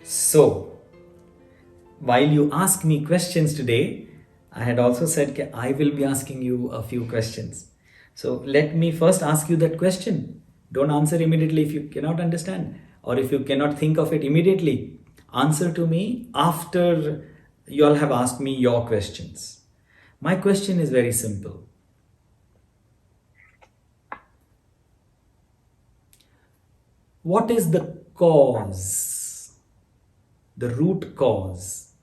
So, while you ask me questions today, I had also said that I will be asking you a few questions. So, let me first ask you that question. Don't answer immediately if you cannot understand or if you cannot think of it immediately. Answer to me after you all have asked me your questions. My question is very simple. What is the cause, the root cause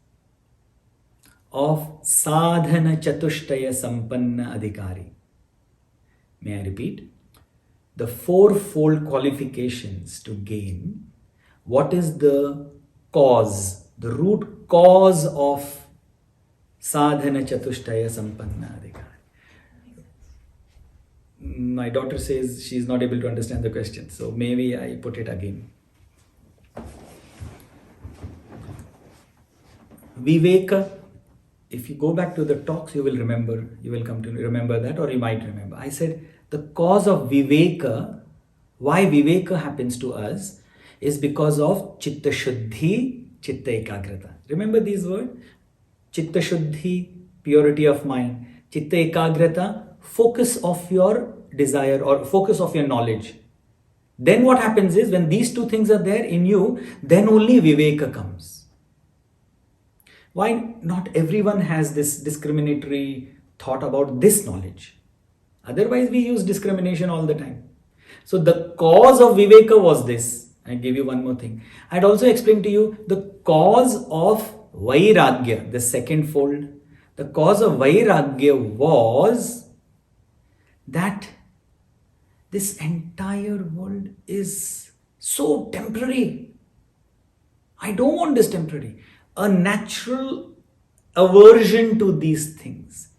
of sadhana chatushtaya sampanna adhikari? May I repeat? The fourfold qualifications to gain. What is the cause, the root cause of sadhana chatushtaya sampanna adhikari? My daughter says she is not able to understand the question, so maybe I put it again. Viveka, if you go back to the talks, you will come to remember that, or you might remember. I said the cause of Viveka, why Viveka happens to us, is because of Chitta Shuddhi, Chitta Ekagrata. Remember these words? Chitta Shuddhi, purity of mind. Chitta Ekagrata, focus of your desire or focus of your knowledge. Then what happens is when these two things are there in you, then only Viveka comes. Why not everyone has this discriminatory thought about this knowledge? Otherwise, we use discrimination all the time. So the cause of Viveka was this. I give you one more thing. I'd also explain to you the cause of Vairagya, the second fold. The cause of Vairagya was that this entire world is so temporary. I don't want this temporary. A natural aversion to these things,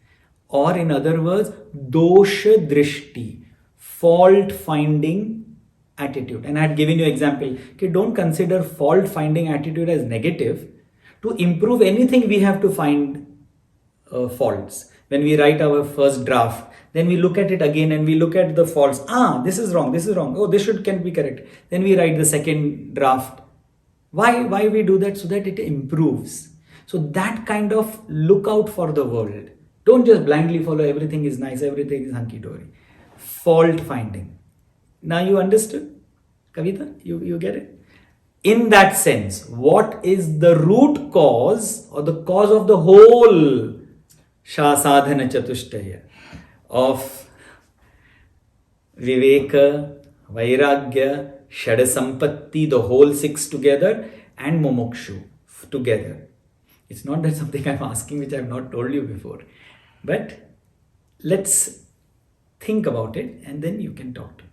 or in other words, dosha drishti, fault finding attitude. And I had given you example. Okay, don't consider fault finding attitude as negative. To improve anything, we have to find faults. When we write our first draft, then we look at it again and we look at the faults. This is wrong. Oh, this can be correct. Then we write the second draft. Why we do that? So that it improves. So that kind of look out for the world. Don't just blindly follow everything is nice, everything is hunky-dory. Fault finding. Now you understood? Kavita, you get it? In that sense, what is the root cause or the cause of the whole sadhana chatushtaya of Viveka, Vairagya, Shada Sampatti, the whole six together, and Mumukshu together? It's not that something I'm asking which I've not told you before. But let's think about it and then you can talk to me.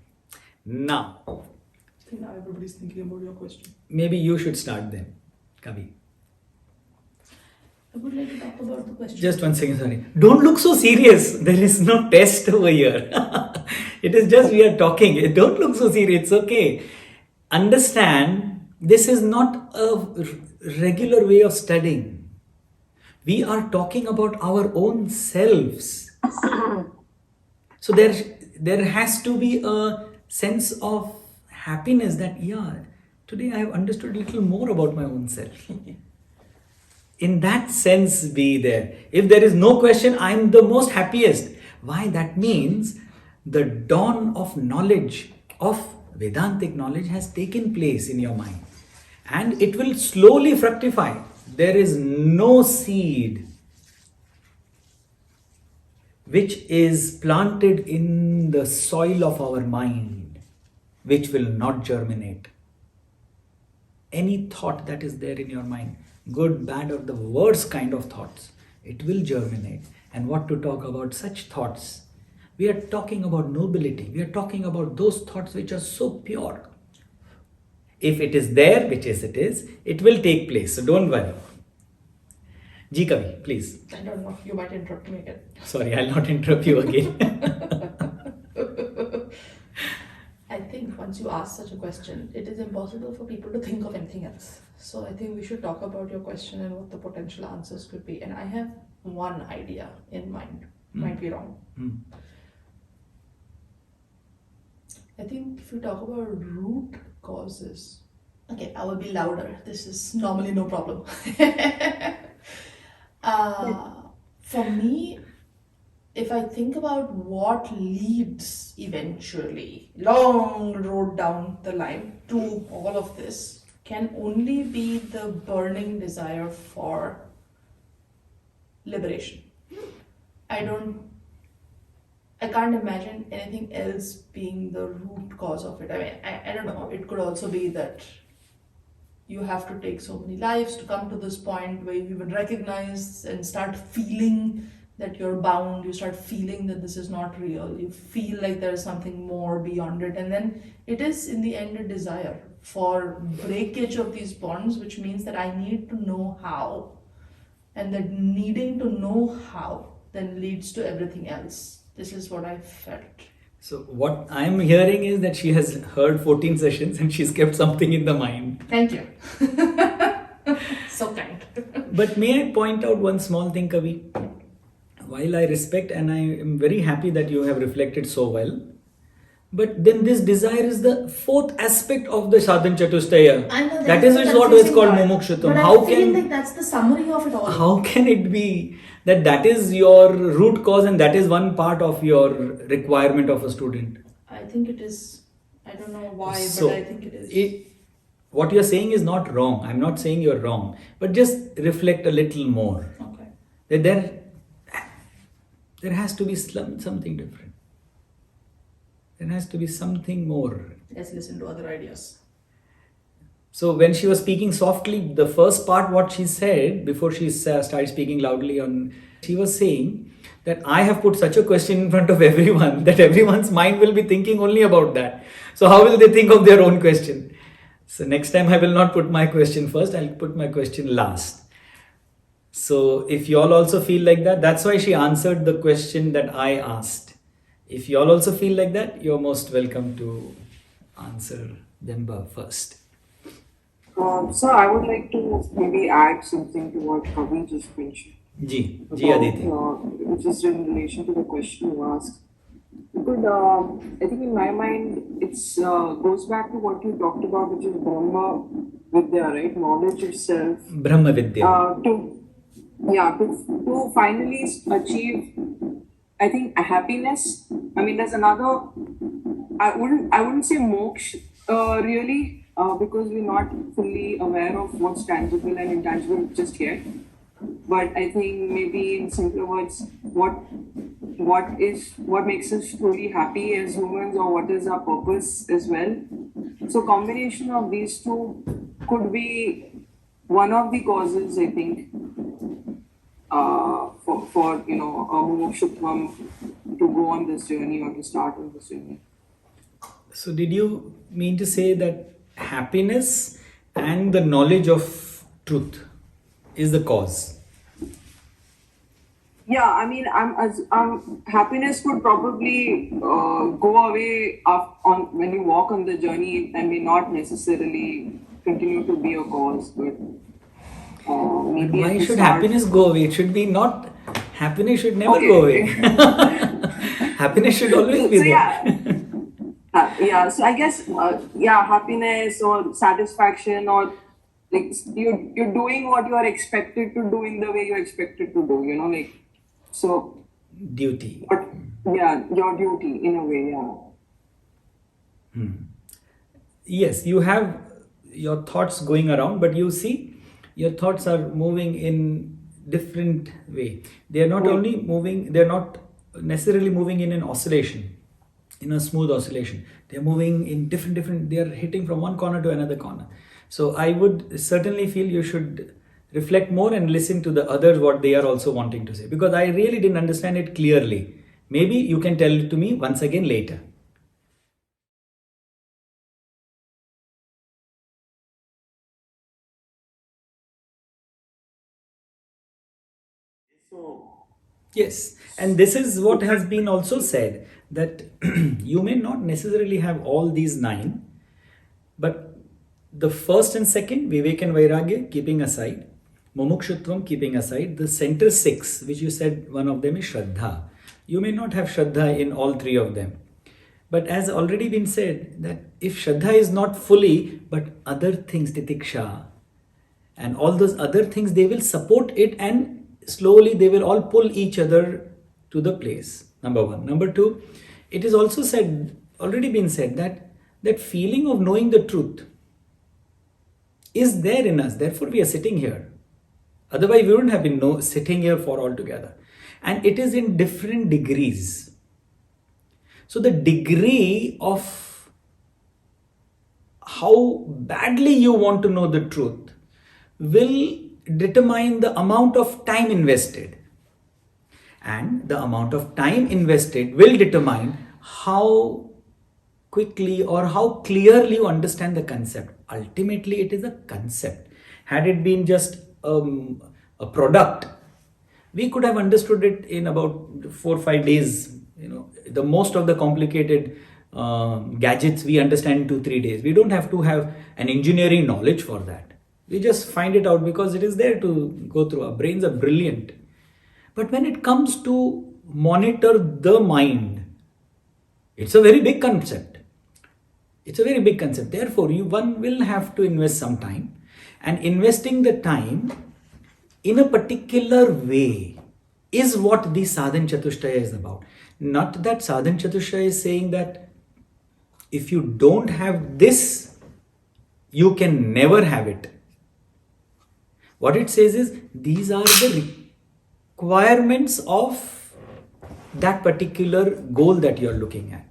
Now, I think now everybody's thinking about your question. Maybe you should start then, Kavi. I would like to talk about the question. Just one second, sorry. Don't look so serious. There is no test over here. It is just we are talking. Don't look so serious. It's okay. Understand, this is not a regular way of studying. We are talking about our own selves. So there has to be a sense of happiness that, yeah, today I have understood a little more about my own self. In that sense, be there. If there is no question, I am the most happiest. Why? That means the dawn of knowledge, of Vedantic knowledge has taken place in your mind. And it will slowly fructify. There is no seed which is planted in the soil of our mind, which will not germinate. Any thought that is there in your mind, good, bad, or the worst kind of thoughts, it will germinate. And what to talk about such thoughts? We are talking about nobility. We are talking about those thoughts which are so pure. If it is there, which is it is, it will take place. So don't worry. Ji Kavi, please. I don't know. You might interrupt me again. Sorry, I'll not interrupt you again. I think once you ask such a question, it is impossible for people to think of anything else. So I think we should talk about your question and what the potential answers could be. And I have one idea in mind. Might be wrong. I think if you talk about root causes, Okay, I will be louder. This is normally no problem. For me, if I think about what leads eventually, long road down the line to all of this, can only be the burning desire for liberation. I don't, I can't imagine anything else being the root cause of it. I mean, I don't know. It could also be that you have to take so many lives to come to this point where you even recognize and start feeling that you're bound. You start feeling that this is not real. You feel like there's something more beyond it. And then it is, in the end, a desire for breakage of these bonds, which means that I need to know how. And that needing to know how then leads to everything else. This is what I felt. So what I'm hearing is that she has heard 14 sessions and she's kept something in the mind. Thank you. So kind. But may I point out one small thing, Kavi? While I respect and I am very happy that you have reflected so well, but then this desire is the fourth aspect of the Sadhan Chatushtaya. I know That is what is called Mumukshutvam. But I feel like that's the summary of it all. How can it be that that is your root cause and that is one part of your requirement of a student? I think it is. I don't know why, So, but I think it is. What you're saying is not wrong. I'm not saying you're wrong. But just reflect a little more. Okay. That there has to be something different. There has to be something more. Let's listen to other ideas. So when she was speaking softly, the first part what she said before she started speaking loudly she was saying that I have put such a question in front of everyone that everyone's mind will be thinking only about that. So how will they think of their own question? So next time I will not put my question first, I'll put my question last. So if you all also feel like that, that's why she answered the question that I asked. If you all also feel like that, you're most welcome to answer them first. So I would like to maybe add something to what Kavi just mentioned. Ji About, Aditi. just in relation to the question you asked. I think in my mind, it's goes back to what you talked about, which is Brahma Vidya, right? Knowledge itself. Brahma Vidya. To finally achieve, I think, a happiness. I mean, there's another. I wouldn't say moksha really, because we're not fully aware of what's tangible and intangible just yet. But I think maybe in simpler words, what makes us truly happy as humans, or what is our purpose as well. So combination of these two could be one of the causes, I think, for a mumukshutvam to go on this journey or to start on this journey. So did you mean to say that happiness and the knowledge of truth is the cause? Yeah, I mean, happiness could probably go away when you walk on the journey and may not necessarily continue to be a cause, but maybe. Why should happiness go away? It should be not. Happiness should never go away. Happiness should always be there. So I guess, happiness or satisfaction, or like you're doing what you are expected to do in the way you're expected to do, so. Duty. Your duty in a way, Yes, you have your thoughts going around, but you see, your thoughts are moving in different way. They are not only moving, they are not necessarily moving in an oscillation, in a smooth oscillation. They are moving in different, they are hitting from one corner to another corner. So I would certainly feel you should reflect more and listen to the others what they are also wanting to say, because I really didn't understand it clearly. Maybe you can tell it to me once again later. Yes, and this is what has been also said, that you may not necessarily have all these 9, but the first and second, Vivek and Vairagya, keeping aside, Mumukshutvam keeping aside, the center 6, which you said one of them is Shraddha. You may not have Shraddha in all 3 of them. But as already been said, that if Shraddha is not fully, but other things, Titiksha, and all those other things, they will support it, and slowly they will all pull each other to the place. Number one. Number two, it is also said, already been said, that that feeling of knowing the truth is there in us. Therefore, we are sitting here. Otherwise, we wouldn't have been sitting here for all together. And it is in different degrees. So the degree of how badly you want to know the truth will determine the amount of time invested. And the amount of time invested will determine how quickly or how clearly you understand the concept. Ultimately, it is a concept. Had it been just a product, we could have understood it in about 4 or 5 days. The most of the complicated gadgets we understand in 2-3 days. We don't have to have an engineering knowledge for that. We just find it out because it is there to go through. Our brains are brilliant. But when it comes to monitor the mind, it's a very big concept. It's a very big concept. Therefore, one will have to invest some time. And investing the time in a particular way is what the Sadhan Chatushtaya is about. Not that Sadhan Chatushtaya is saying that if you don't have this, you can never have it. What it says is these are the requirements of that particular goal that you're looking at.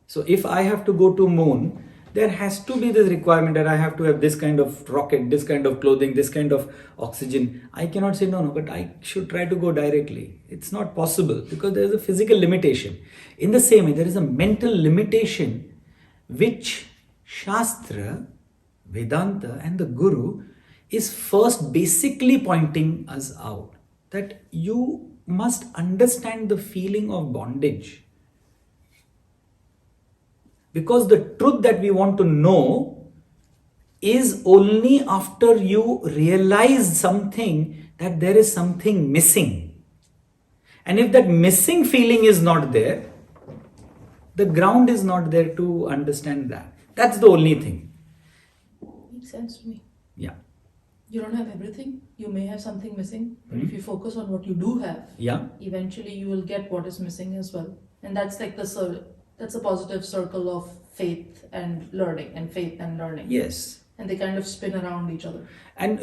So if I have to go to moon, there has to be this requirement that I have to have this kind of rocket, this kind of clothing, this kind of oxygen. I cannot say no, but I should try to go directly. It's not possible because there is a physical limitation. In the same way, there is a mental limitation which Shastra, Vedanta and the Guru is first basically pointing us out. That you must understand the feeling of bondage. Because the truth that we want to know is only after you realize something that there is something missing. And if that missing feeling is not there, the ground is not there to understand that. That's the only thing. Makes sense to me. Yeah. You don't have everything. You may have something missing. But if you focus on what you do have, eventually you will get what is missing as well. And that's like that's a positive circle of faith and learning and faith and learning. Yes. And they kind of spin around each other. And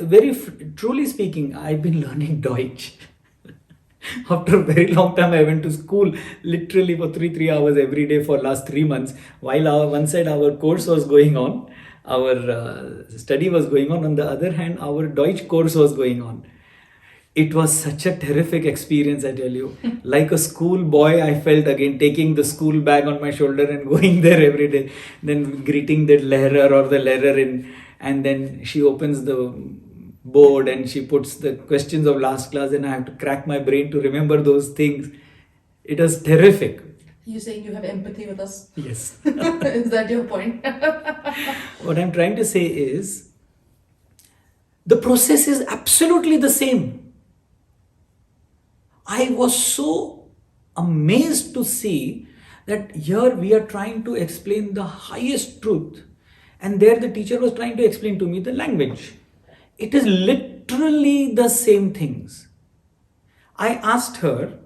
truly speaking, I've been learning Deutsch. After a very long time, I went to school literally for 3 hours every day for last 3 months. While one side our course was going on, our study was going on the other hand, our Deutsch course was going on. It was such a terrific experience, I tell you. Like a school boy, I felt again taking the school bag on my shoulder and going there every day. Then greeting the lehrer or the lehrer in. And then she opens the board and she puts the questions of last class and I have to crack my brain to remember those things. It was terrific. You're saying you have empathy with us? Yes. Is that your point? What I'm trying to say is, the process is absolutely the same. I was so amazed to see that here we are trying to explain the highest truth, and there the teacher was trying to explain to me the language. It is literally the same things. I asked her,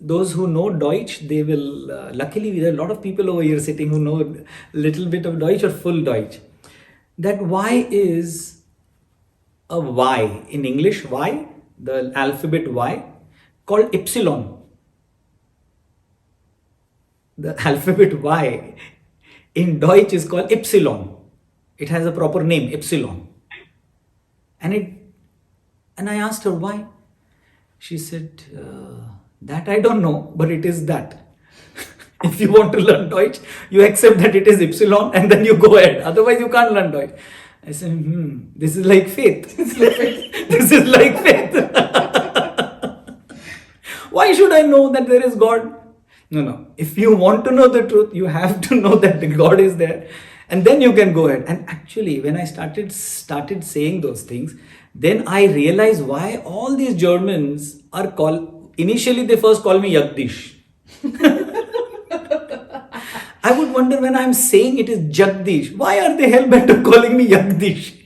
those who know Deutsch, they will, luckily there are a lot of people over here sitting who know a little bit of Deutsch or full Deutsch, that why is a Y, in English Y, the alphabet Y, called epsilon. The alphabet Y in Deutsch is called epsilon. It has a proper name, epsilon. And I asked her why. She said, that I don't know, but it is that. If you want to learn Deutsch, you accept that it is epsilon and then you go ahead. Otherwise, you can't learn Deutsch. I said, this is like faith. This is like faith. Why should I know that there is God? No. If you want to know the truth, you have to know that the God is there. And then you can go ahead. And actually, when I started saying those things, then I realized why all these Germans are called, initially they first called me Jagdish. I would wonder when I'm saying it is Jagdish, why are they hell-bent on calling me Jagdish?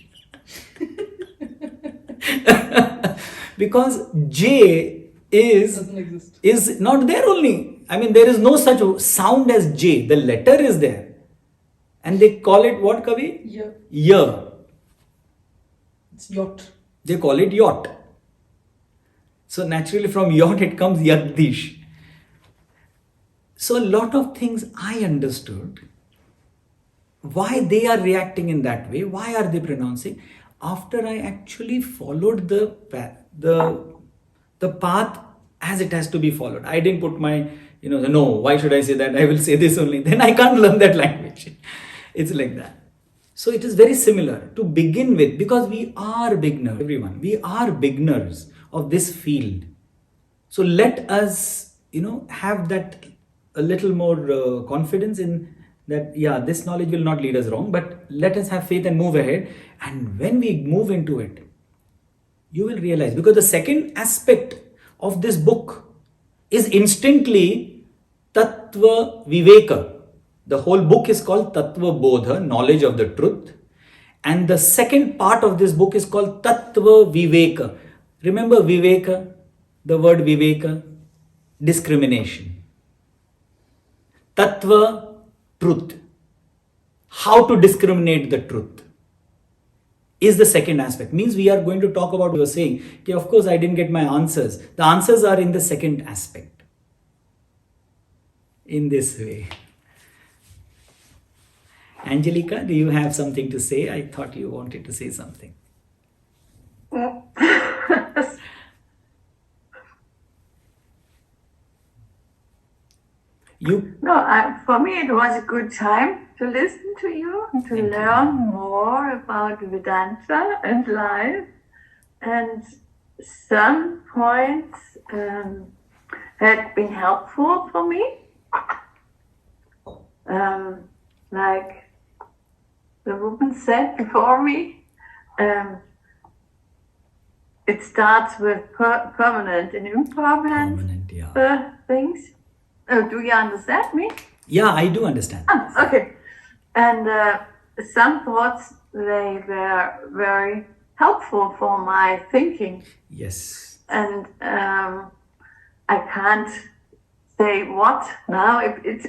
Because J Doesn't exist. is not there only. I mean, there is no such sound as J. The letter is there. And they call it what, Kavi? Yeah. Ya. It's yacht. They call it yacht. So naturally from yacht it comes Jagdish. So a lot of things I understood. Why they are reacting in that way? Why are they pronouncing? After I actually followed the path as it has to be followed. I didn't put my, no, why should I say that? I will say this only. Then I can't learn that language. It's like that. So it is very similar to begin with, because we are beginners, everyone. We are beginners of this field. So let us, have that a little more confidence in that, yeah, this knowledge will not lead us wrong, but let us have faith and move ahead. And when we move into it, you will realize, because the second aspect of this book is instantly Tattva Viveka. The whole book is called Tattva Bodha, knowledge of the truth. And the second part of this book is called Tattva Viveka. Remember Viveka? The word Viveka? Discrimination. Tattva, truth. How to discriminate the truth is the second aspect. Means we are going to talk about what you were saying. Okay, of course, I didn't get my answers. The answers are in the second aspect. In this way. Angelica, do you have something to say? I thought you wanted to say something. For me it was a good time to listen to you and to learn more about Vedanta and life. And some points had been helpful for me. Like the woman said before me, it starts with permanent and impermanent things. Do you understand me? Yeah, I do understand. Okay. And some thoughts, they were very helpful for my thinking. Yes. And I can't say what now. It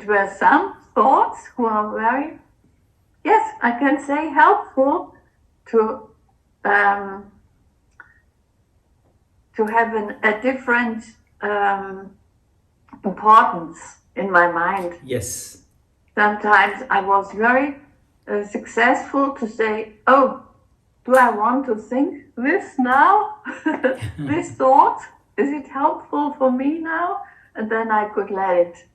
were some thoughts who are very, yes, I can say helpful to have a different importance in my mind. Yes. Sometimes I was very successful to say, oh, do I want to think this now? This thought? Is it helpful for me now? And then I could let it.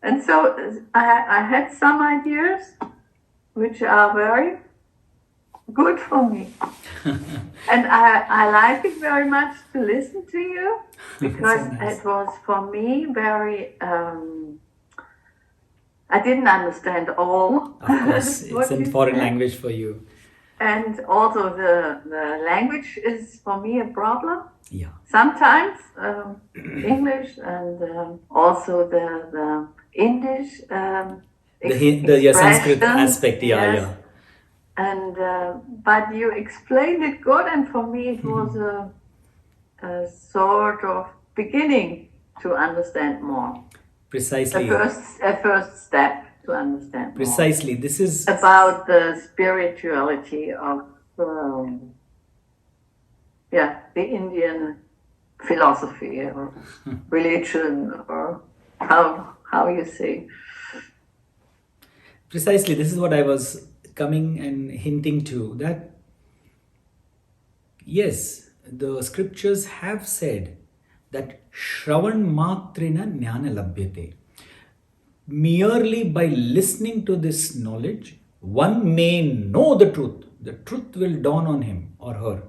And so I had some ideas which are very good for me. And I like it very much to listen to you, because So nice. it was for me very, I didn't understand all. Of course, it's what in you foreign said. language for you. And also the language is for me a problem. Yeah. Sometimes English and also the English The Sanskrit expressions, aspect, yeah, yes. yeah. And but you explained it good, and for me it was a sort of beginning to understand more. Precisely. A first step to understand more. Precisely. This is About the spirituality of the Indian philosophy or religion, or how you say. precisely. This is what I was coming and hinting to, that yes, the scriptures have said that Shravan Matrina Jnana Labhyate. Merely by listening to this knowledge, one may know the truth. The truth will dawn on him or her.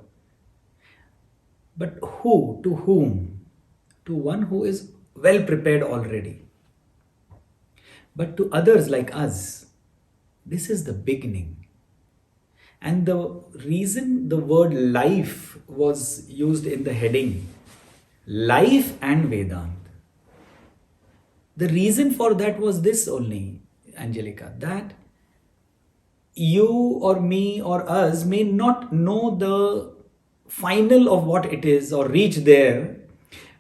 But who? To whom? To one who is well prepared already. But to others like us, this is the beginning. And the reason the word life was used in the heading, life and Vedanta. The reason for that was this only, Angelica, that you or me or us may not know the final of what it is or reach there,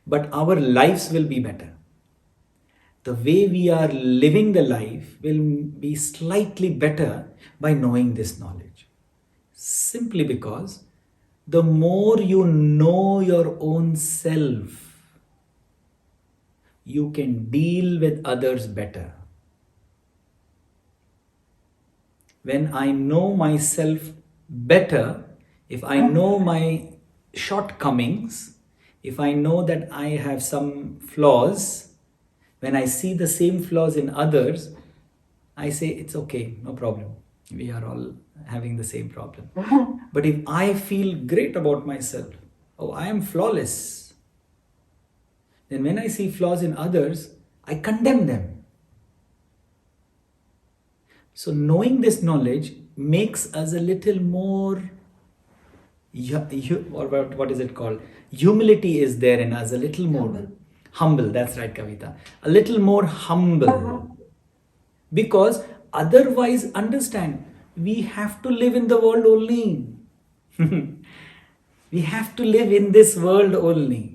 but our lives will be better. The way we are living the life will be slightly better by knowing this knowledge. Simply because the more you know your own self, you can deal with others better. When I know myself better, if I know my shortcomings, if I know that I have some flaws, when I see the same flaws in others, I say it's okay, no problem. We are all having the same problem. But if I feel great about myself, oh, I am flawless, then when I see flaws in others, I condemn them. So knowing this knowledge makes us a little more, or what is it called? Humility is there in us, a little more humble. That's right, Kavita. A little more humble. Because otherwise, understand, we have to live in the world only. We have to live in this world only.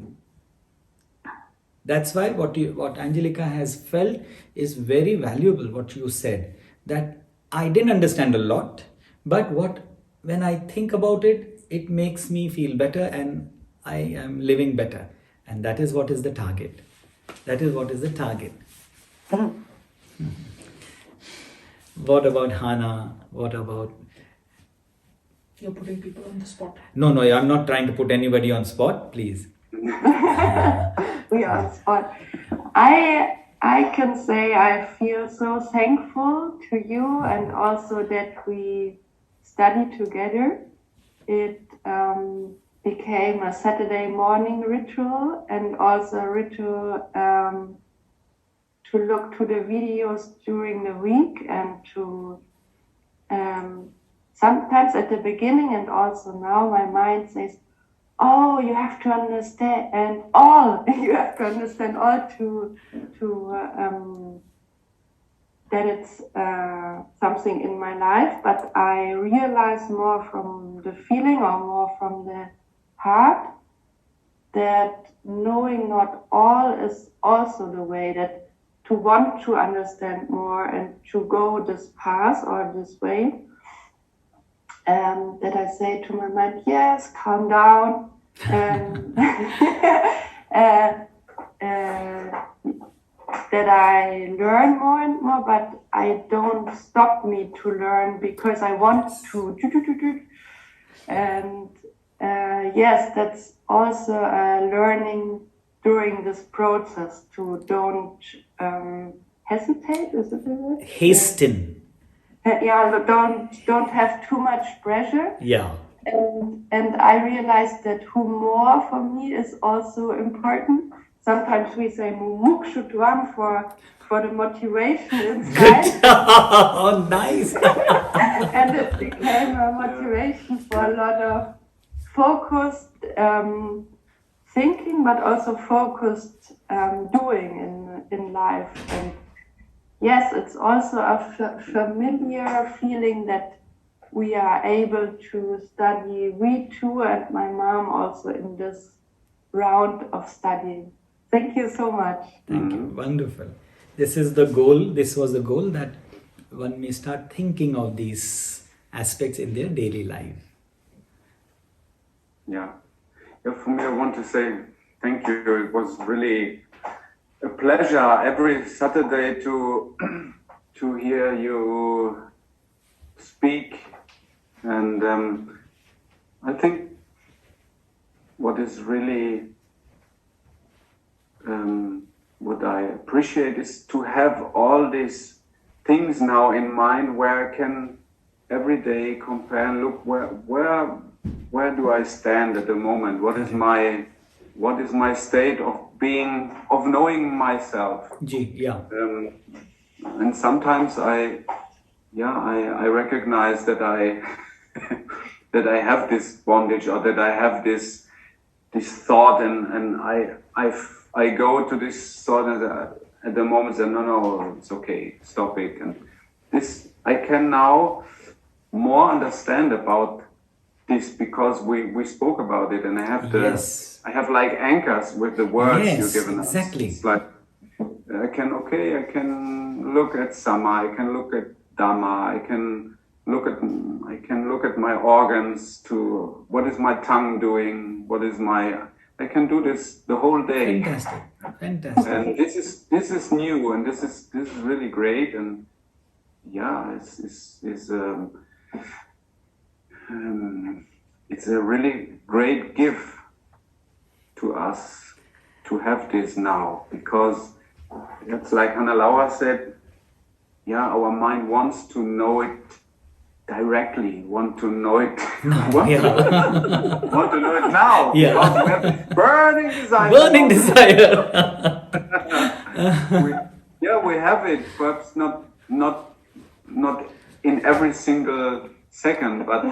That's why what Angelica has felt is very valuable, what you said. That I didn't understand a lot, but when I think about it, it makes me feel better and I am living better. And that is what is the target. That is what is the target. What about Hana? What about... You're putting people on the spot. No, I'm not trying to put anybody on spot, please. We are on spot. I can say I feel so thankful to you, and also that we study together. It became a Saturday morning ritual, and also a ritual to look to the videos during the week, and to sometimes at the beginning and also now my mind says, oh, you have to understand, and all you have to understand all to that it's something in my life. But I realize more from the feeling or more from the heart that knowing not all is also the way, that to want to understand more and to go this path or this way. That I say to my mind, yes, calm down. That I learn more and more, but I don't stop me to learn because I want to. And yes, that's also learning during this process to don't hesitate. Is it the word? Hasten. Yeah, don't have too much pressure. Yeah. And I realized that humor for me is also important. Sometimes we say mumuk shutwam for the motivation inside. Oh, nice. And it became a motivation for a lot of focused thinking, but also focused doing in life. And yes, it's also a familiar feeling that we are able to study, we too, and my mom also, in this round of studying. Thank you so much. Thank you. Wonderful. This is the goal. This was the goal, that one may start thinking of these aspects in their daily life. Yeah. For me, I want to say thank you. It was really a pleasure every Saturday to hear you speak, and I think what is really what I appreciate is to have all these things now in mind, where I can every day compare and look where do I stand at the moment? What is my state of being, of knowing myself? Yeah. And sometimes I recognize that I that I have this bondage, or that I have this thought, and I go to this thought, and at the moment said, no, it's okay, stop it. And this, I can now more understand about this because we spoke about it, and Yes. I have like anchors with the words you've Yes, given us. exactly. It's like I can look at Sama, I can look at Dhamma, I can look at my organs to what is my tongue doing, I can do this the whole day. Fantastic. Fantastic. And this is new, and this is really great, and yeah, it's a really great gift to us to have this now, because it's like Hannah Laura said, yeah, our mind wants to know it directly, want to know it want to know it now, Yeah. because we have this burning desire. Burning desire. We have it, perhaps not in every single second, but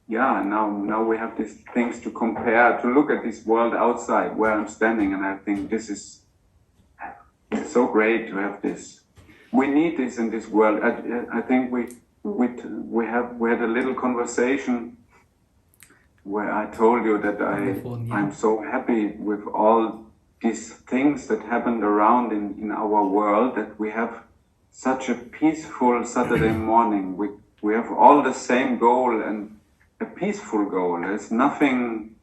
now we have these things to compare, to look at this world outside where I'm standing, and I think this is so great to have this. We need this in this world. I think we had a little conversation where I told you that I'm so happy with all these things that happened around in our world, that we have such a peaceful Saturday morning. We have all the same goal, and a peaceful goal. There's nothing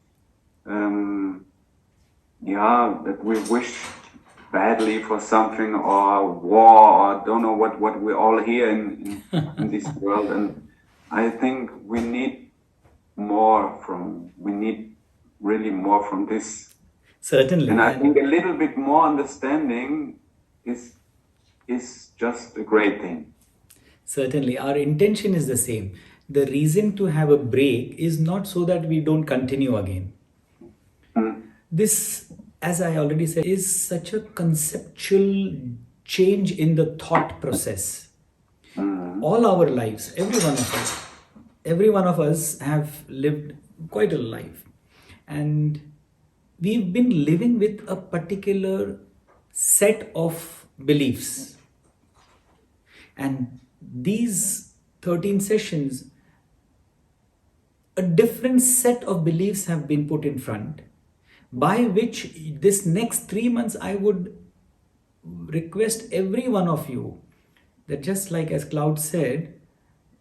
that we wish badly for something, or war, or don't know what we all hear in this world. And I think we need really more from this. Certainly. And I think a little bit more understanding is just a great thing. Certainly. Our intention is the same. The reason to have a break is not so that we don't continue again. This, as I already said, is such a conceptual change in the thought process. All our lives, every one of us have lived quite a life. And we've been living with a particular set of beliefs. And these 13 sessions, a different set of beliefs have been put in front, by which this next 3 months I would request every one of you that, just like as Cloud said,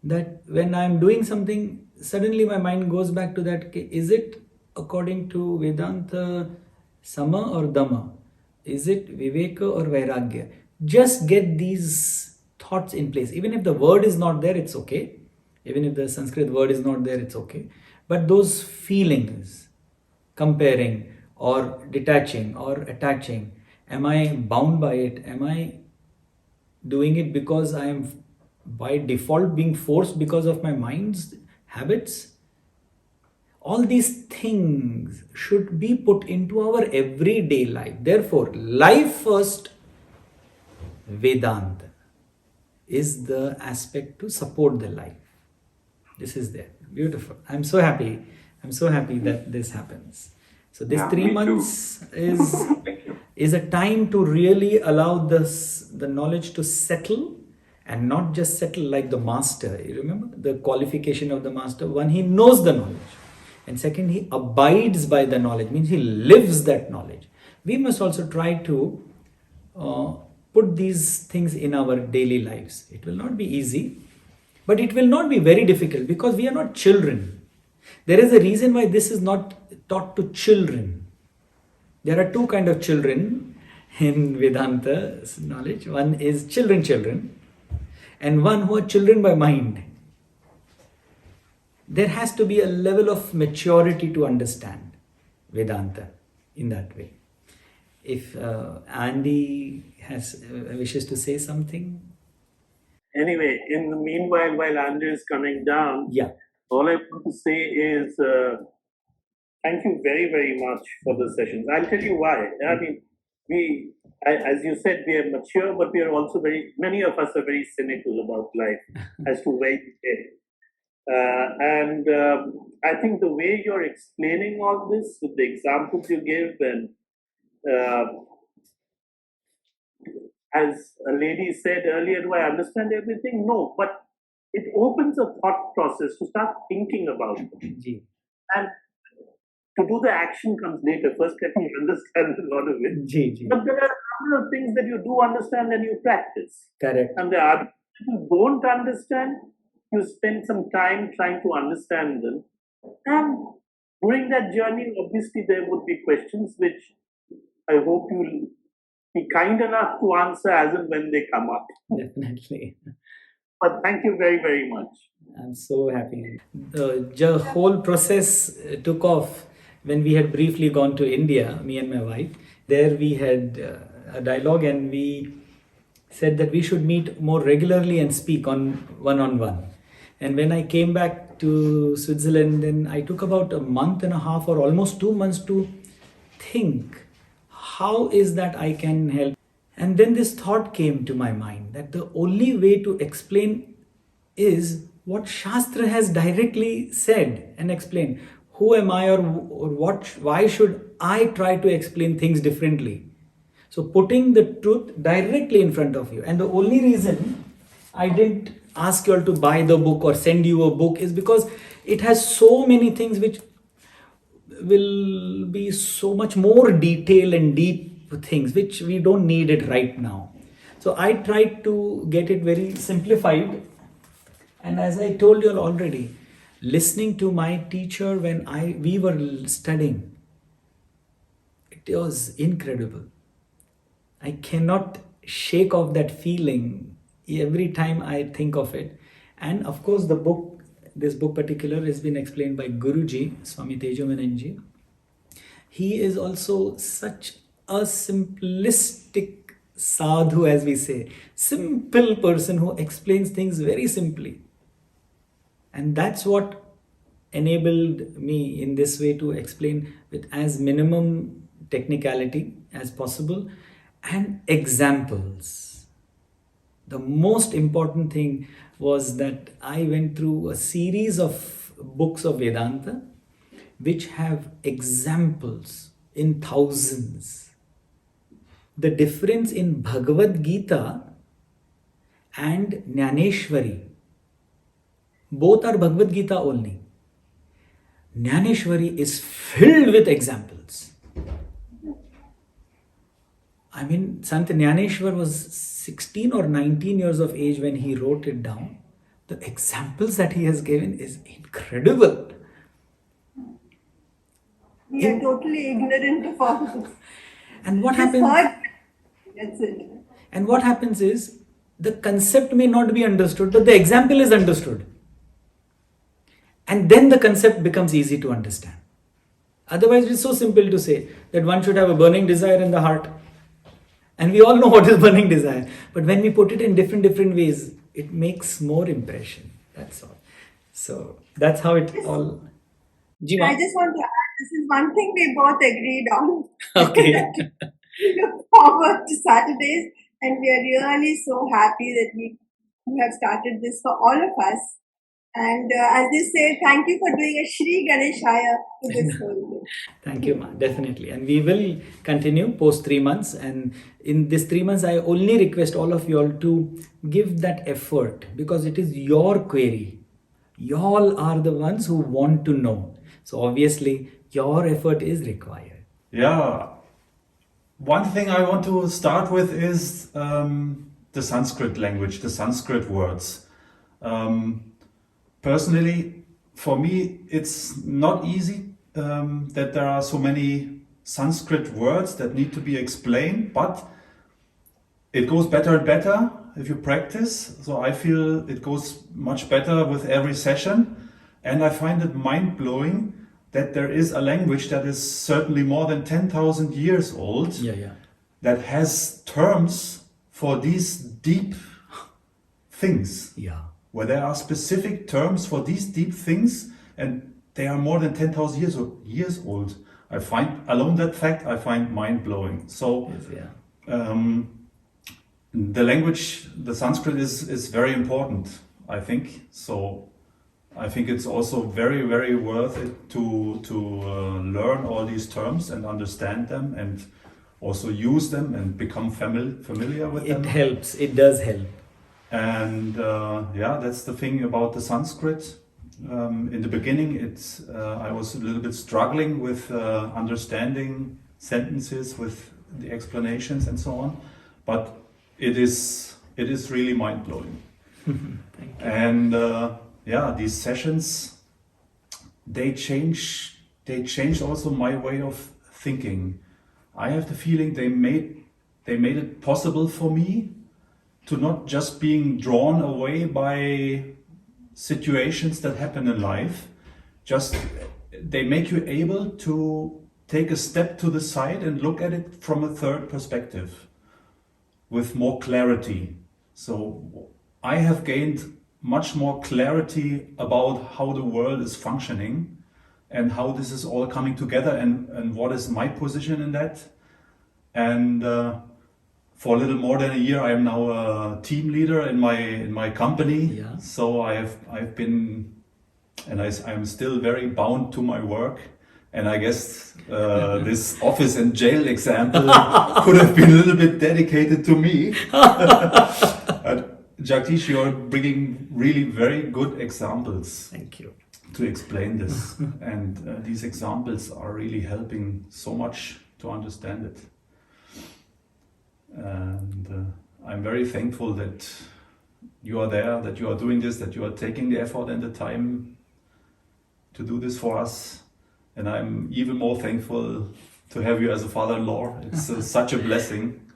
that when I'm doing something, suddenly my mind goes back to that, okay, is it according to Vedanta Sama or Dhamma? Is it Viveka or Vairagya? Just get these thoughts in place. Even if the word is not there, it's okay. Even if the Sanskrit word is not there, it's okay. But those feelings, comparing or detaching or attaching, am I bound by it? Am I doing it because I am by default being forced because of my mind's habits? All these things should be put into our everyday life. Therefore, life first, Vedanta is the aspect to support the life. This is there. Beautiful. I'm so happy that this happens. So this 3 months is a time to really allow the knowledge to settle, and not just settle like the master. You remember the qualification of the master? One, he knows the knowledge. And second, he abides by the knowledge, means he lives that knowledge. We must also try to put these things in our daily lives. It will not be easy, but it will not be very difficult, because we are not children. There is a reason why this is not taught to children. There are two kinds of children in Vedanta knowledge. One is children, and one who are children by mind. There has to be a level of maturity to understand Vedanta in that way. If Andy wishes to say something. Anyway, in the meanwhile, while Andrew is coming down, all I want to say is thank you very, very much for the sessions. I'll tell you why. I mean, as you said, we are mature, but we are also many of us are very cynical about life as to where you get. And I think the way you're explaining all this with the examples you give, and as a lady said earlier, do I understand everything? No, but it opens a thought process to start thinking about it. And to do the action comes later. First, let me understand a lot of it. But there are other things that you do understand and you practice. Correct. And there are things you don't understand, you spend some time trying to understand them. And during that journey, obviously, there would be questions which I hope you'll be kind enough to answer as and when they come up. Definitely. But thank you very, very much. I'm so happy. The whole process took off when we had briefly gone to India, me and my wife. There we had a dialogue and we said that we should meet more regularly and speak on one-on-one. And when I came back to Switzerland, then I took about a month and a half or almost 2 months to think, how is that I can help? And then this thought came to my mind that the only way to explain is what Shastra has directly said and explained. Who am I, or what? Why should I try to explain things differently? So putting the truth directly in front of you. And the only reason I didn't ask you all to buy the book or send you a book is because it has so many things which will be so much more detail and deep things which we don't need it right now. So I tried to get it very simplified. And as I told you all already, listening to my teacher when we were studying, it was incredible. I cannot shake off that feeling every time I think of it. And of course, this book particular has been explained by Guruji, Swami Tejomananji. He is also such a simplistic sadhu, as we say, simple person who explains things very simply. And that's what enabled me in this way to explain with as minimum technicality as possible and examples. The most important thing was that I went through a series of books of Vedanta which have examples in thousands. The difference in Bhagavad Gita and Jnaneshwari, both are Bhagavad Gita only. Jnaneshwari is filled with examples. I mean, Sant Jnaneshwar was 16 or 19 years of age when he wrote it down. The examples that he has given is incredible. We are totally ignorant of all this. And what happens? That's it. And what happens is, the concept may not be understood, but the example is understood. And then the concept becomes easy to understand. Otherwise, it's so simple to say that one should have a burning desire in the heart. And we all know what is burning desire. But when we put it in different ways, it makes more impression. That's all. So that's how it all... Jiva. I just want to add, this is one thing we both agreed on. Okay. We look forward to Saturdays, and we are really so happy that we have started this for all of us. And as they say, thank you for doing a Shri Ganeshaya to this whole thing. Thank you, Ma. Definitely. And we will continue post 3 months. And in this 3 months, I only request all of you all to give that effort, because it is your query. You all are the ones who want to know. So obviously, your effort is required. Yeah. One thing I want to start with is the Sanskrit language, the Sanskrit words. Personally, for me, it's not easy that there are so many Sanskrit words that need to be explained, but it goes better and better if you practice. So I feel it goes much better with every session. And I find it mind-blowing that there is a language that is certainly more than 10,000 years old that has terms for these deep things. Yeah. Where there are specific terms for these deep things, and they are more than 10,000 years old. I find, alone that fact, I find mind-blowing. So the language, the Sanskrit is very important, I think. So I think it's also very, very worth it to learn all these terms and understand them and also use them and become familiar with them. It helps. It does help. And yeah, that's the thing about the Sanskrit. In the beginning, I was a little bit struggling with understanding sentences, with the explanations and so on. But it is really mind blowing. And yeah, these sessions, they changed also my way of thinking. I have the feeling they made it possible for me to not just being drawn away by situations that happen in life. Just they make you able to take a step to the side and look at it from a third perspective with more clarity. So I have gained much more clarity about how the world is functioning and how this is all coming together and what is my position in that. And for a little more than a year, I am now a team leader in my company. Yeah. So I've been, and I'm still very bound to my work. And I guess this office and jail example could have been a little bit dedicated to me. Jagdish, you're bringing really very good examples. Thank you. To explain this. And these examples are really helping so much to understand it. And I'm very thankful that you are there, that you are doing this, that you are taking the effort and the time to do this for us. And I'm even more thankful to have you as a father-in-law. It's such a blessing.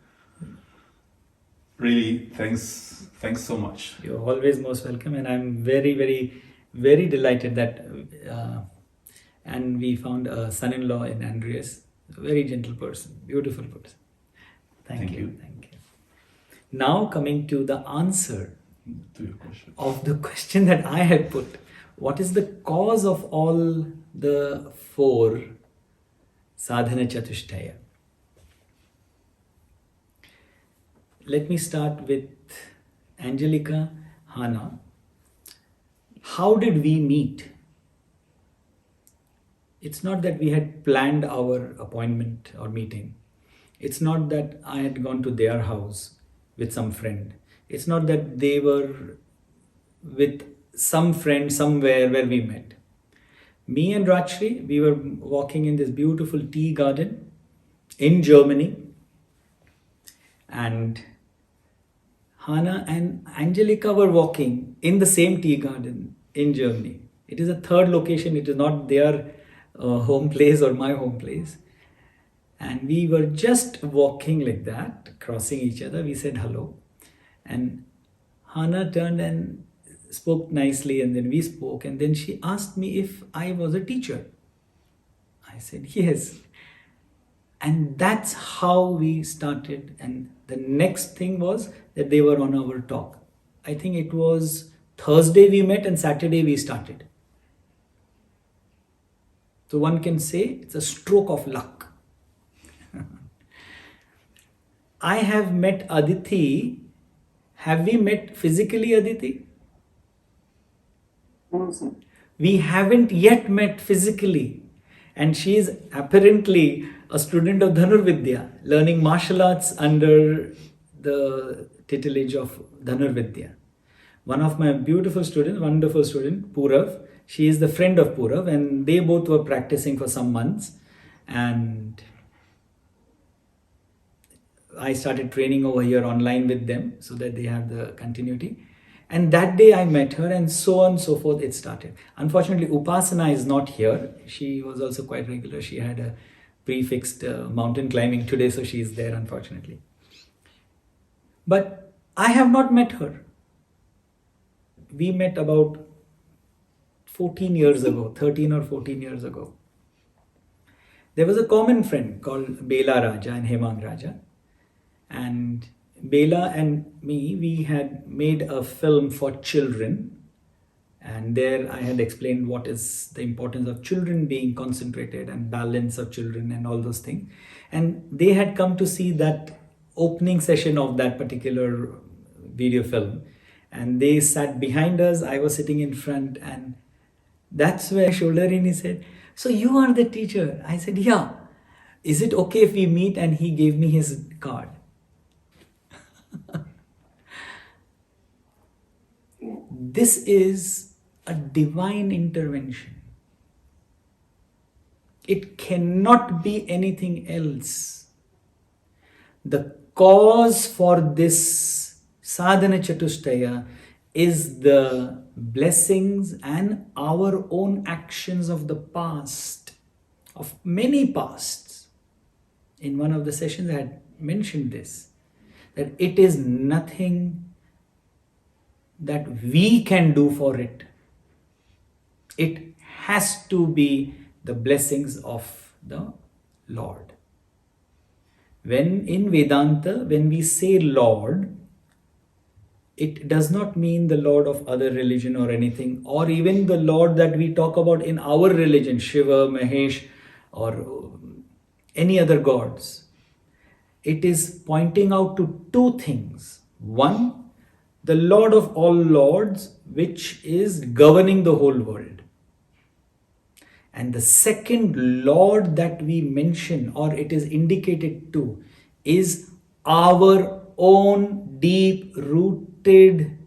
Really, thanks so much. You're always most welcome, and I'm very, very, very delighted that and we found a son-in-law in Andreas, a very gentle person, beautiful person. Thank you. Now coming to the answer to your question. Of the question that I had put. What is the cause of all the 4 sadhana chatushtaya? Let me start with Angelica, Hannah. How did we meet? It's not that we had planned our appointment or meeting. It's not that I had gone to their house with some friend. It's not that they were with some friend somewhere where we met. Me and Rajshree, we were walking in this beautiful tea garden in Germany. And Hannah and Angelica were walking in the same tea garden in Germany. It is a third location. It is not their home place or my home place. And we were just walking like that, crossing each other. We said hello. And Hannah turned and spoke nicely, and then we spoke. And then she asked me if I was a teacher. I said yes. And that's how we started. And the next thing was that they were on our talk. I think it was Thursday we met and Saturday we started. So one can say it's a stroke of luck. I have met Aditi. Have we met physically, Aditi? No, sir. We haven't yet met physically. And she is apparently a student of Dhanurvidya, learning martial arts under the tutelage of Dhanurvidya. One of my beautiful students, wonderful student, Purav, she is the friend of Purav, and they both were practicing for some months. And I started training over here online with them so that they have the continuity. And that day I met her, and so on and so forth it started. Unfortunately, Upasana is not here. She was also quite regular. She had a prefixed mountain climbing today, so she is there, unfortunately. But I have not met her. We met about 14 years ago, 13 or 14 years ago. There was a common friend called Bela Raja and Hemang Raja. And Bela and me, we had made a film for children. And there I had explained what is the importance of children being concentrated and balance of children and all those things. And they had come to see that opening session of that particular video film. And they sat behind us. I was sitting in front, and that's where shoulder in, he said, "So you are the teacher?" I said, "Yeah." Is it okay if we meet and he gave me his card? This is a divine intervention. It cannot be anything else. The cause for this sadhana chatushtaya is the blessings and our own actions of the past, of many pasts. In one of the sessions I had mentioned this, that it is nothing that we can do for it. It has to be the blessings of the Lord. When in Vedanta, when we say Lord, it does not mean the Lord of other religion or anything, or even the Lord that we talk about in our religion, Shiva, Mahesh, or any other gods. It is pointing out to two things. One, the Lord of all lords, which is governing the whole world. And the second Lord that we mention, or it is indicated to, is our own deep-rooted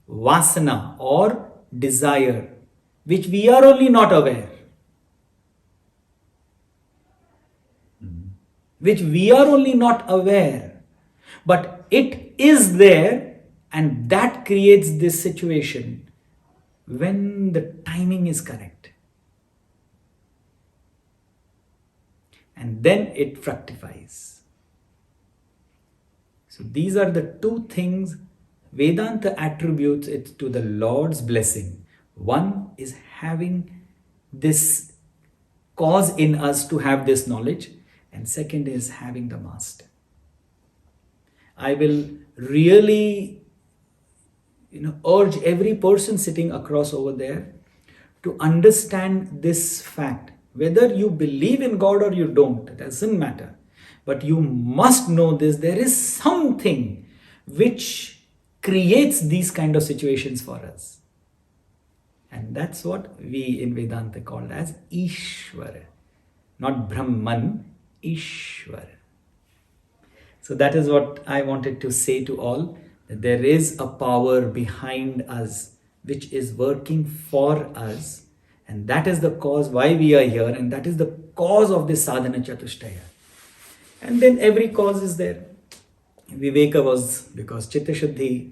vasana or desire, which we are only not aware. Which we are only not aware. But it is there, and that creates this situation when the timing is correct. And then it fructifies. So these are the two things Vedanta attributes it to the Lord's blessing. One is having this cause in us to have this knowledge, and second is having the master. I will really urge every person sitting across over there to understand this fact. Whether you believe in God or you don't, it doesn't matter. But you must know this. There is something which creates these kind of situations for us. And that's what we in Vedanta called as Ishvara. Not Brahman, Ishvara. So that is what I wanted to say to all. That there is a power behind us which is working for us. And that is the cause why we are here, and that is the cause of this sadhana chatushtaya. And then every cause is there. Viveka was because Chitta Shuddhi,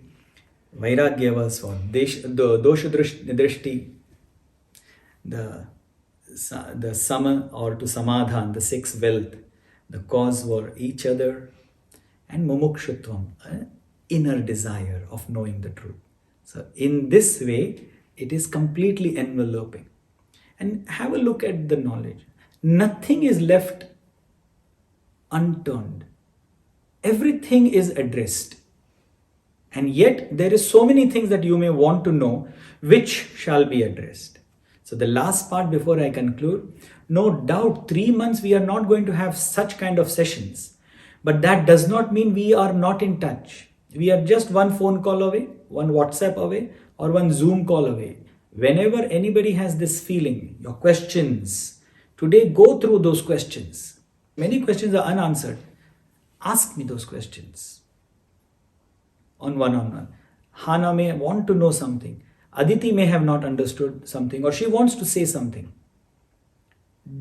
Vairagya was for Dosha Drishti, the Sama or to Samadhan, the sixth wealth, the cause were each other, and Mumukshutvam, inner desire of knowing the truth. So in this way, it is completely enveloping. And have a look at the knowledge. Nothing is left unturned. Everything is addressed. And yet there is so many things that you may want to know which shall be addressed. So the last part before I conclude, no doubt 3 months we are not going to have such kind of sessions. But that does not mean we are not in touch. We are just one phone call away, one WhatsApp away, or one Zoom call away. Whenever anybody has this feeling, your questions, today go through those questions. Many questions are unanswered. Ask me those questions on one-on-one. Hana may want to know something. Aditi may have not understood something, or she wants to say something.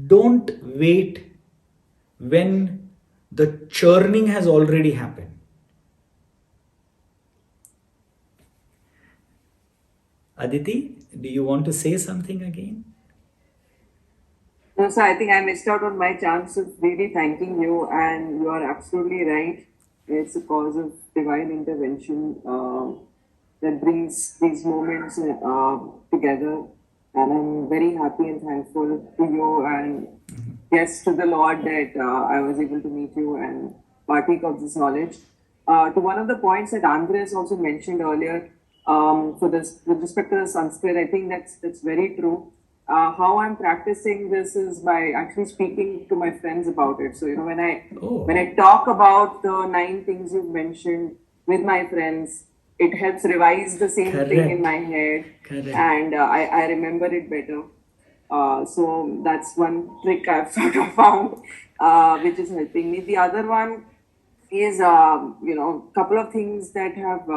Don't wait when the churning has already happened. Aditi, do you want to say something again? No, so I think I missed out on my chance of really thanking you, and you are absolutely right. It's a cause of divine intervention that brings these moments together, and I'm very happy and thankful to you and yes, to the Lord that I was able to meet you and partake of this knowledge. To one of the points that Andres also mentioned earlier, for this, with respect to the Sanskrit, I think that's very true. How I'm practicing this is by actually speaking to my friends about it. So when I talk about the 9 things you've mentioned with my friends, it helps revise the same thing in my head. And I remember it better. So that's one trick I've sort of found which is helping me. The other one is, couple of things that have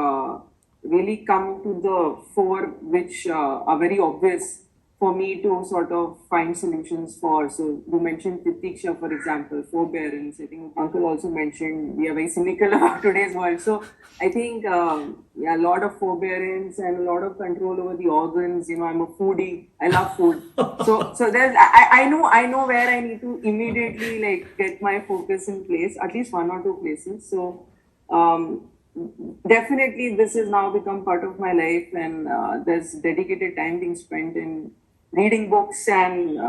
really come to the fore, which are very obvious for me to sort of find solutions for. So you mentioned Titiksha, for example, forbearance. I think Uncle also mentioned we are very cynical about today's world. So I think a lot of forbearance and a lot of control over the organs. I'm a foodie. I love food. So there's I know where I need to immediately get my focus in place, at least one or two places. So definitely this has now become part of my life, and there's dedicated time being spent in reading books and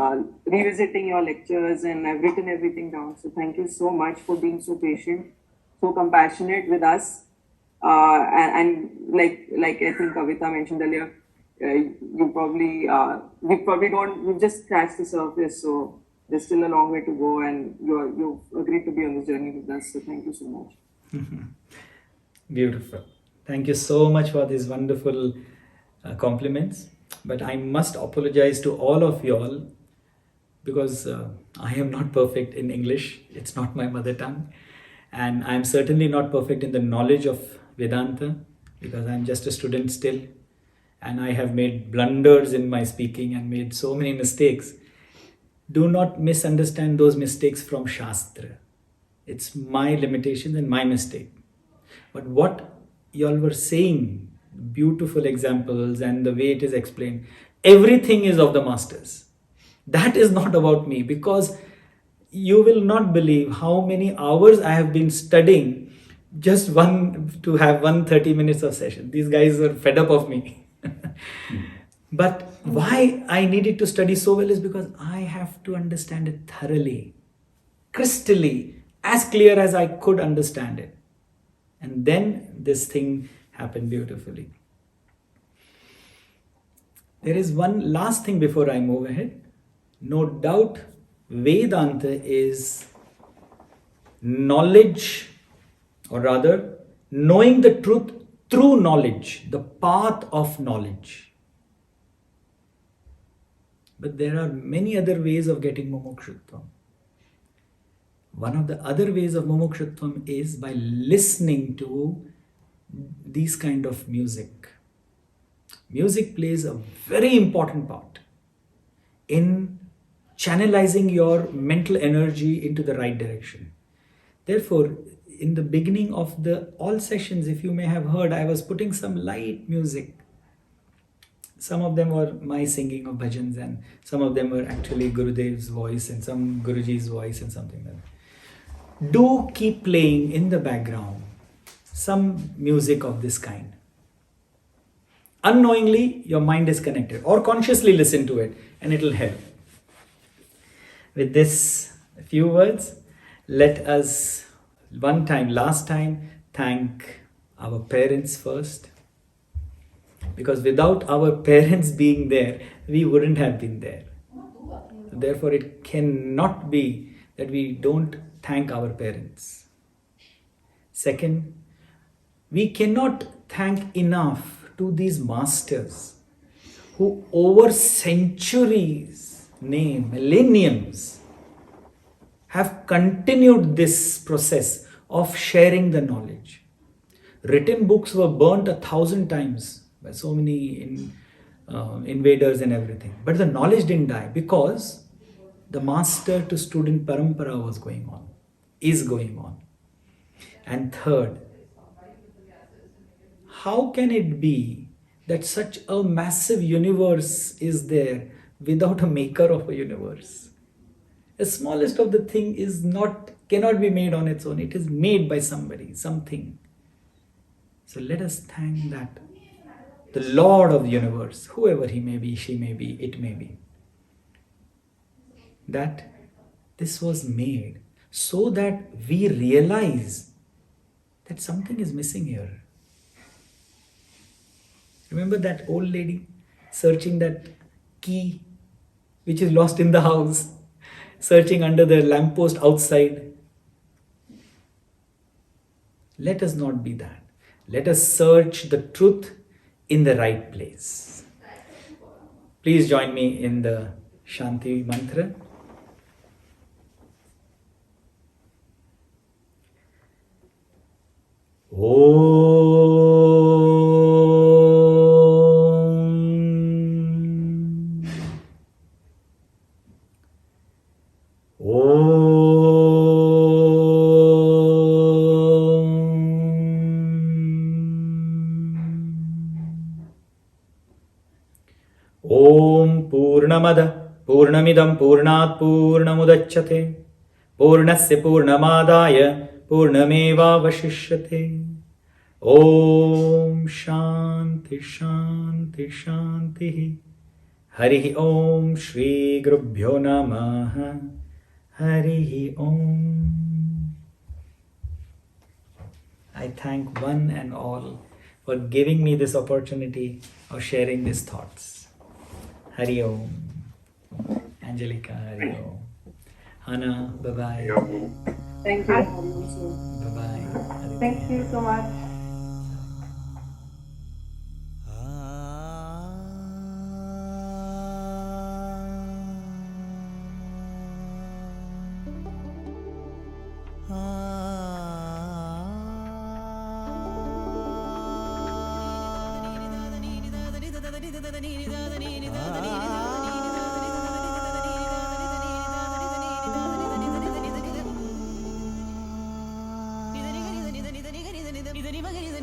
revisiting your lectures, and I've written everything down. So thank you so much for being so patient, so compassionate with us. And like I think Kavita mentioned earlier, we've just scratched the surface. So there's still a long way to go, and you've agreed to be on this journey with us. So thank you so much. Beautiful. Thank you so much for these wonderful compliments. But I must apologize to all of you all, because I am not perfect in English. It's not my mother tongue. And I'm certainly not perfect in the knowledge of Vedanta, because I'm just a student still. And I have made blunders in my speaking and made so many mistakes. Do not misunderstand those mistakes from Shastra. It's my limitations and my mistake. But what y'all were saying, beautiful examples and the way it is explained, everything is of the masters. That is not about me, because you will not believe how many hours I have been studying just to have 30 minutes of session. These guys are fed up of me. But why I needed to study so well is because I have to understand it thoroughly, crystally, as clear as I could understand it. And then this thing happened beautifully. There is one last thing before I move ahead. No doubt, Vedanta is knowledge, or rather, knowing the truth through knowledge, the path of knowledge. But there are many other ways of getting mumukshutvam. One of the other ways of mumukshutvam is by listening to these kind of music. Music plays a very important part in channelizing your mental energy into the right direction. Therefore, in the beginning of all sessions, if you may have heard, I was putting some light music. Some of them were my singing of bhajans, and some of them were actually Gurudev's voice and some Guruji's voice and something like that. Do keep playing in the background some music of this kind. Unknowingly, your mind is connected, or consciously listen to it, and it will help. With this few words, let us last time, thank our parents first. Because without our parents being there, we wouldn't have been there. Therefore, it cannot be that we don't thank our parents. Second, we cannot thank enough to these masters who over centuries, millenniums, have continued this process of sharing the knowledge. Written books were burnt 1,000 times by so many invaders and everything. But the knowledge didn't die, because the master to student parampara was going on, is going on. And third, how can it be that such a massive universe is there without a maker of a universe? The smallest of the thing cannot be made on its own. It is made by somebody, something. So let us thank that. The Lord of the universe, whoever he may be, she may be, it may be, that this was made so that we realize that something is missing here. Remember that old lady searching that key which is lost in the house, searching under the lamppost outside? Let us not be that. Let us search the truth in the right place. Please join me in the Shanti mantra. Om Purnamada Purnamidam Purnat Purnamudachyate Purnasya Purnamadaya Purnameva Vashishyate. Om Shanti Shanti Shanti. Hari Om Shri Gurubhyo Namaha. Hari Om. I thank one and all for giving me this opportunity of sharing these thoughts. Hari Om. Angelica, Hari Om. Hana, bye-bye. Thank you. Bye-bye. Thank you so much. Ni